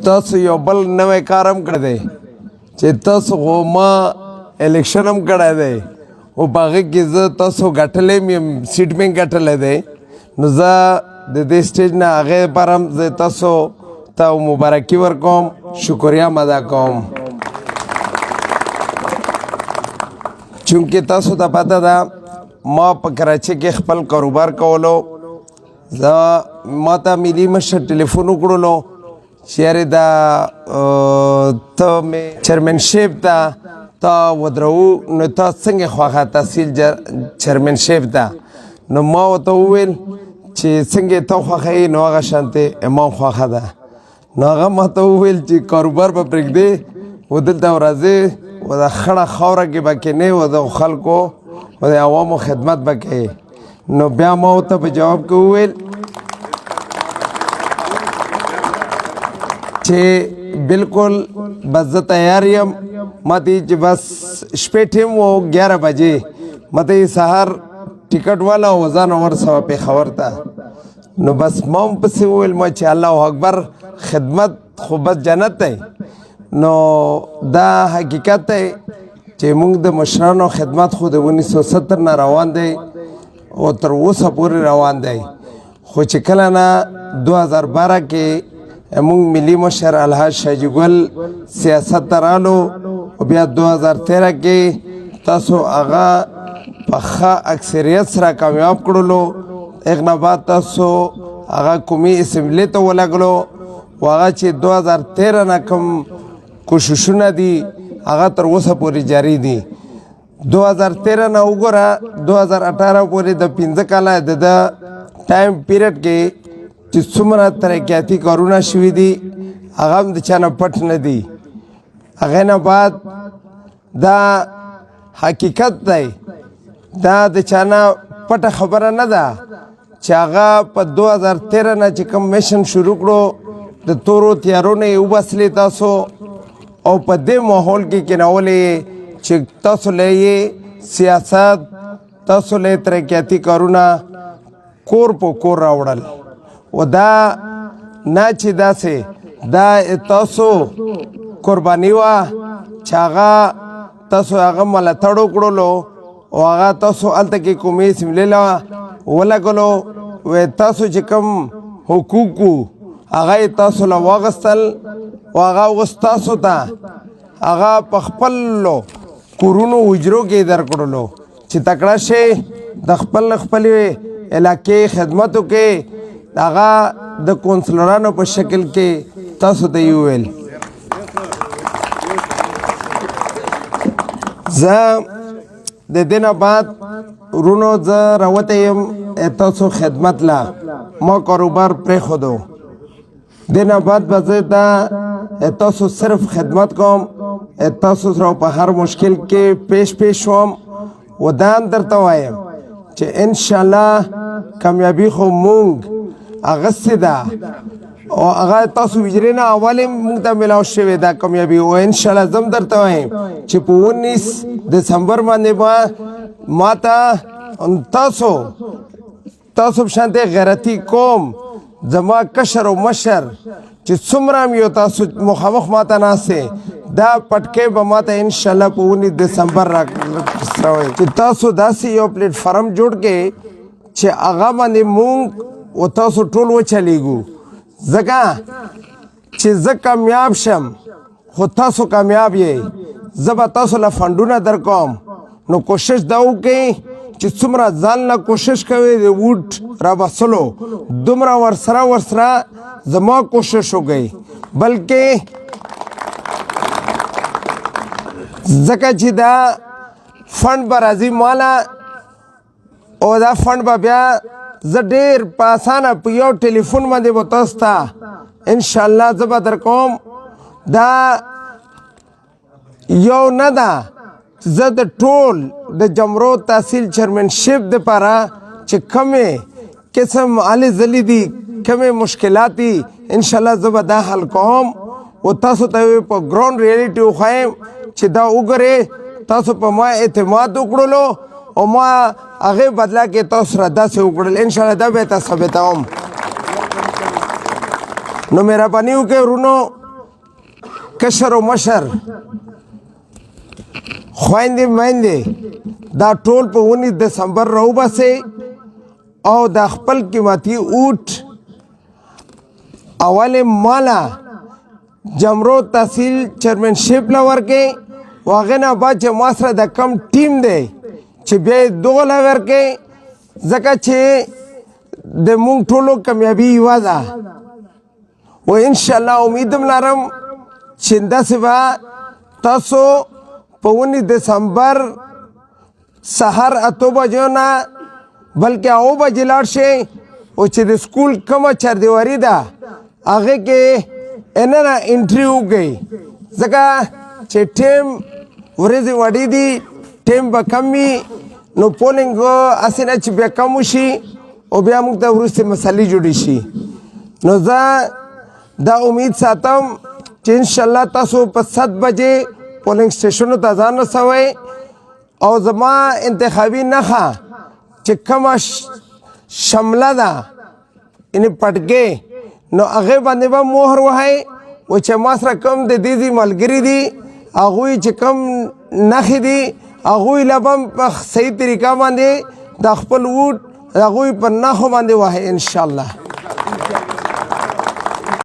تاسو یو بل نوی کار هم کړی دی چې تاسو خو ما الیکشن هم کړی دی او په هغې کې زه تاسو ګټلی م یم سیټ مې ګټلی دی نو زه د دې سټیج نه هغې لپاره هم زه تاسو ته مبارکي ورکوم شکریه هم ادا کوم چونکې تاسو ته پته ده ما په کراچۍ کې خپل کاروبار کولو ما ته ملي مشر ټلیفون وکړلو چې یارې دا ته مې چیرمنشپ ته تا ودرو نو تا څنګه خوښه تحصیل چیرمنشپ ته نو ما ورته وویل چې څنګه ته خوښه یې نو هغه شانتې ما خوښه ده نو هغه ما ته وویل چې کاروبار به پرېږدې و دلته راځې و د خړه خاوره کې به کښېنې و د خلکو و د عوامو خدمت به کوې نو بیا ما ورته په جواب کې وویل چې بالکل بس زه تیار یم ما ته چې بس شپې ټیم و 11 بجې ما ته سهار ټیکټ والا و ځان ورسوه پېښور ته نو بس ما هم پسې وویل ما چې الله اکبر خدمت خو بس جنت دی نو دا حقیقت دی چې موږ د مشرانو خدمت خو د 1970 نه روان دی او تر اوسه پورې روان دی خو چې کله نه 2012 کې موږ ملي مشر الحاج شاجي ګل سیاست ته رالو او بیا 2013 کې تاسو هغه په ښه اکثریت سره کامیاب کړلو هغه نه بعد تاسو هغه قومي اسمبلۍ ته ولګلو او هغه چې 2013 نه کوم کوششونه دي هغه تر اوسه پورې جاری دي 2013 نه وګوره 2018 پورې د 15 کاله د ټایم پیریډ کې چې څومره ترقیاتي کارونه شوي دي هغه هم د چا نه پټ نه دي هغې نه بعد دا حقیقت دی دا د چا نه پټه خبره نه ده چې هغه په 2013 نه چې کوم میشن شروع کړو د تورو تیارو نه یې وباسلې تاسو او په دې ماحول کې کېنولې چې تاسو له یې سیاست تاسو له ترقیاتي کارونه کور په کور راوړل و دا نه چې داسې دا تاسو قرباني وه چې هغه تاسو هغه ملاتړ وکړلو او هغه تاسو هلته کې قومي اسمبلۍ له ولګلو و تاسو چې کوم حقوق وو هغه یې تاسو له واغستل او هغه اوس تاسو ته هغه په خپلو کورونو حجرو کې درکړلو چې تکړه شئ د خپلې علاقې خدمت وکړئ هغه د کونسلرانو په شکل کې تاسو ته یې وویل زه د دې نه بعد ورونو زه راوتی یم تاسو خدمت له ما کاروبار پرېښودو دې نه بعد به زه دا تاسو صرف خدمت کوم تاسو سره په هر مشکل کې پیش شوم و دا هم درته وایم چې انشاءالله کامیابي خو مونږ اغسطی ده او هغه تاسو ویجرې نه اول موږ ته میلاو شوې ده کامیابي او انشاءالله زه هم درته وایم چې په 19 دسمبر باندې به ما ته تاسو په شانتې غیرتي قوم زما کشر او مشر چې څومره هم یو تاسو مخامخ ما ته ناستې دا پټکې به ما ته انشاءالله په 19 دسمبر راکړئ چې تاسو داسې یو پلیټفارم جوړ کړئ چې هغه باندې مونږ او تاسو ټول وچلیږو ځکه چې زه کامیاب شم خو تاسو کامیاب یې زه به تاسو له فنډونه درکوم نو کوشش دا وکړئ چې څومره ځان له کوشش کوئ د ووټ راباسلو دومره ورسره زما کوشش وکړئ بلکې ځکه چې دا فنډ به راځي ماله او دا فنډ به بیا زه ډېر په اسانه په یو ټلیفون باندې به تاسو ته انشاءالله زه به درکوم دا یو نه ده زه د ټول د جمرو تحصیل چیرمنشپ دپاره چې کومې قسم هلې ځلې دي کومې مشکلات دي انشاءالله زه به دا حل کوم او تاسو ته په ګراوند ریالټي وښایم چې دا وګورئ تاسو په ما اعتماد وکړلو او ما هغې بدله کې تاسو سره داسې وکړل انشاءالله دا به یې ته ثابتوم نو مهرباني وکړئ ورونو کشر و مشر خویندې میندې دا ټول په 19 دسمبر راوباسئ او د خپل قیمتي اوټ اول مالا جمرو تحصیل چیرمنشپ له ورکې و هغې نه بعد چې ما سره د کم ټیم دی چې بیا یې دغه له ورکې ځکه چې د مونږ ټولو کامیابي یوه ده و انشاءالله امید هم لرم چې داسې به تاسو په 19 دسمبر سهار 8 بجو نه بلکې 9 بجې لاړ شئ او چې د سکول کومه چاردیواري ده هغې کې اننه انټري وکړئ ځکه چې ټیم ورځې وړې دي ټیم به کم وي نو پولینګ هسې نه چې بیا کم وشي او بیا موږ ته وروستې مسلې جوړې شي نو زه دا امید ساتم چې انشاءالله تاسو په 7 بجې پولینګ سټیشنو ته ځان رسوئ او زما انتخابي نښه چې کومه شمله ده یعنې پټکې نو هغې باندې به مهر وهئ و چې ما سره کوم د دې ځای ملګري دي هغوی چې کوم نښې دي هغوی له به په صحیح طریقه باندې د خپل ووټ هغوی په نښو باندې وهئ انشاءالله